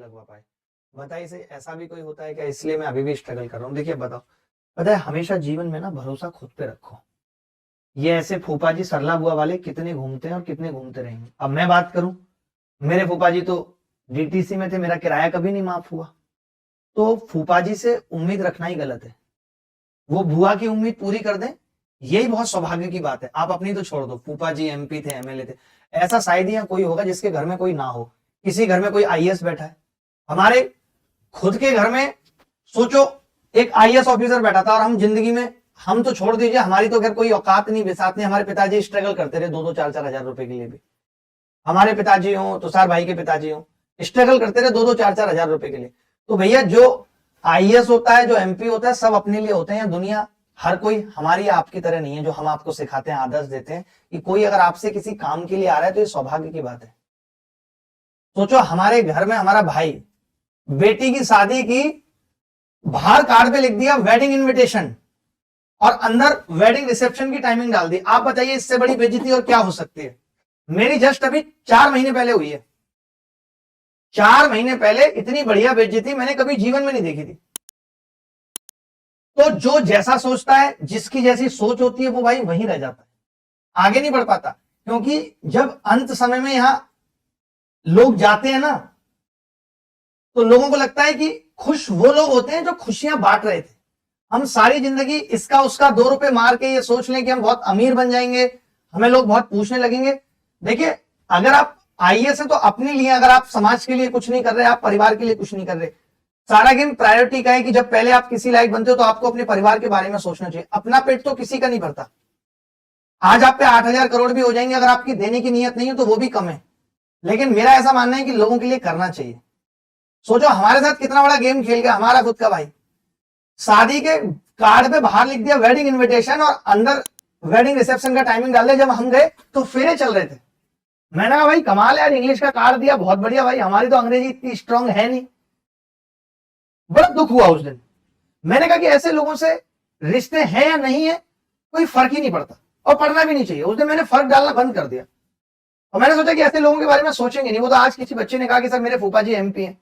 लगवा पाए। बताइए इसे ऐसा भी कोई होता है क्या? इसलिए मैं अभी भी स्ट्रगल कर रहा हूँ। देखिए बताओ, पता है हमेशा जीवन में ना भरोसा खुद पे रखो। ये ऐसे फूफा जी सरला बुआ वाले कितने घूमते हैं और कितने घूमते रहेंगे। अब मैं बात करूं, मेरे फूफा जी तो डीटीसी में थे, मेरा किराया कभी नहीं माफ हुआ। तो फूफा जी से उम्मीद रखना ही गलत है। वो बुआ की उम्मीद पूरी कर दें, यही बहुत सौभाग्य की बात है। आप अपनी तो छोड़ दो, फूफा जी एमपी थे, एमएलए थे, ऐसा शायद ही कोई होगा जिसके घर में कोई ना हो। किसी घर में कोई आईएएस बैठा है, हमारे खुद के घर में सोचो एक आईएएस ऑफिसर बैठा था, और हम जिंदगी में, हम तो छोड़ दीजिए, हमारी तो खैर कोई औकात नहीं, बेसात नहीं। हमारे पिताजी स्ट्रगल करते रहे 2-2 4-4 हजार रुपए के लिए भी। हमारे पिताजी हो, तुषार भाई के पिताजी हो, स्ट्रगल करते रहे 2-2 4-4 हजार रुपए के लिए। तो भैया जो आईएएस होता है, जो एमपी होता है, सब अपने लिए होते हैं। दुनिया हर कोई हमारी आपकी तरह नहीं है, जो हम आपको सिखाते हैं, आदर्श देते हैं कि कोई अगर आपसे किसी काम के लिए आ रहा है तो ये सौभाग्य की बात है। सोचो हमारे घर में हमारा भाई बेटी की शादी की, बाहर कार्ड पे लिख दिया वेडिंग इनविटेशन, और अंदर वेडिंग रिसेप्शन की टाइमिंग डाल दी। आप बताइए इससे बड़ी बेइज्जती और क्या हो सकती है? मेरी जस्ट अभी 4 महीने पहले हुई है। 4 महीने पहले इतनी बढ़िया बेइज्जती मैंने कभी जीवन में नहीं देखी थी। तो जो जैसा सोचता है, जिसकी जैसी सोच होती है, वो भाई वहीं रह जाता है, आगे नहीं बढ़ पाता। क्योंकि जब अंत समय में यहां लोग जाते हैं ना, तो लोगों को लगता है कि खुश वो लोग होते हैं जो खुशियां बांट रहे थे। हम सारी जिंदगी इसका उसका 2 रुपए मार के ये सोच लें कि हम बहुत अमीर बन जाएंगे, हमें लोग बहुत पूछने लगेंगे। देखिए अगर आप आईएएस है तो अपने लिए, अगर आप समाज के लिए कुछ नहीं कर रहे, आप परिवार के लिए कुछ नहीं कर रहे, सारा गेम प्रायोरिटी का है कि जब पहले आप किसी लायक बनते हो तो आपको अपने परिवार के बारे में सोचना चाहिए। अपना पेट तो किसी का नहीं भरता। आज आप पे 8,000 करोड़ भी हो जाएंगे, अगर आपकी देने की नीयत नहीं हो तो वो भी कम है। लेकिन मेरा ऐसा मानना है कि लोगों के लिए करना चाहिए। सोचो हमारे साथ कितना बड़ा गेम खेल गया हमारा खुद का भाई। शादी के कार्ड पे बाहर लिख दिया वेडिंग इनविटेशन, और अंदर वेडिंग रिसेप्शन का टाइमिंग डाल दिया। जब हम गए तो फेरे चल रहे थे। मैंने कहा भाई कमाल है यार, इंग्लिश का कार्ड दिया, बहुत बढ़िया भाई, हमारी तो अंग्रेजी इतनी स्ट्रांग है नहीं। बड़ा दुख हुआ उस दिन। मैंने कहा कि ऐसे लोगों से रिश्ते हैं या नहीं है कोई फर्क ही नहीं पड़ता, और पढ़ना भी नहीं चाहिए। उस दिन मैंने फर्क डालना बंद कर दिया, और मैंने सोचा कि ऐसे लोगों के बारे में सोचेंगे नहीं। वो तो आज किसी बच्चे ने कहा कि सर मेरे फूफा जी एमपी हैं।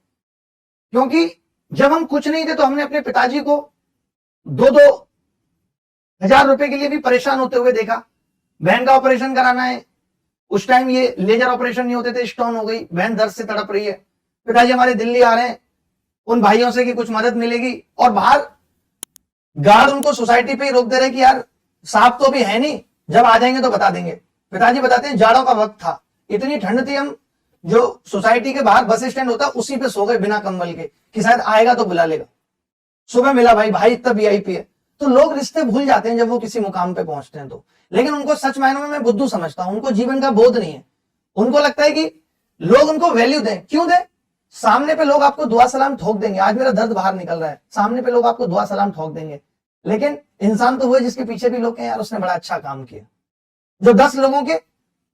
क्योंकि जब हम कुछ नहीं थे तो हमने अपने पिताजी को 2-2 हजार रुपए के लिए भी परेशान होते हुए देखा। बहन का ऑपरेशन कराना है, उस टाइम ये लेजर ऑपरेशन नहीं होते थे, स्टोन हो गई, बहन दर्द से तड़प रही है, पिताजी हमारे दिल्ली आ रहे हैं, उन भाइयों से कि कुछ मदद मिलेगी, और बाहर गार्ड उनको सोसाइटी पे ही रोक दे रहे कि यार साहब तो अभी है नहीं, जब आ जाएंगे तो बता देंगे। पिताजी बताते हैं जाड़ों का वक्त था, इतनी ठंड थी, हम जो सोसाइटी के बाहर बस स्टैंड होता उसी पे सो गए बिना कंबल के कि शायद आएगा तो बुला लेगा। सुबह मिला भाई, भाई इतना वीआईपी है। तो लोग रिश्ते भूल जाते हैं जब वो किसी मुकाम पे पहुंचते हैं तो। लेकिन उनको सच मायनों में मैं बुद्धू समझता हूं, उनको जीवन का बोध नहीं है। उनको लगता है कि लोग उनको वैल्यू दें। क्यों दें? सामने पे लोग आपको दुआ सलाम ठोक देंगे। आज मेरा दर्द बाहर निकल रहा है, सामने पे लोग आपको दुआ सलाम ठोक देंगे, लेकिन इंसान तो हुए जिसके पीछे भी लोग हैं यार उसने बड़ा अच्छा काम किया, जो 10 लोगों के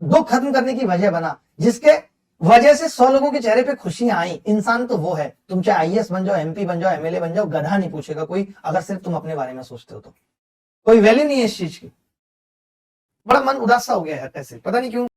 दुख खत्म करने की वजह बना, जिसके वजह से 100 लोगों के चेहरे पे खुशियां आई। इंसान तो वो है। तुम चाहे आईएएस बन जाओ, एमपी बन जाओ, एमएलए बन जाओ, गधा नहीं पूछेगा कोई, अगर सिर्फ तुम अपने बारे में सोचते हो तो। कोई वैल्यू नहीं है इस चीज की। बड़ा मन उदास सा हो गया है, कैसे पता नहीं क्यों।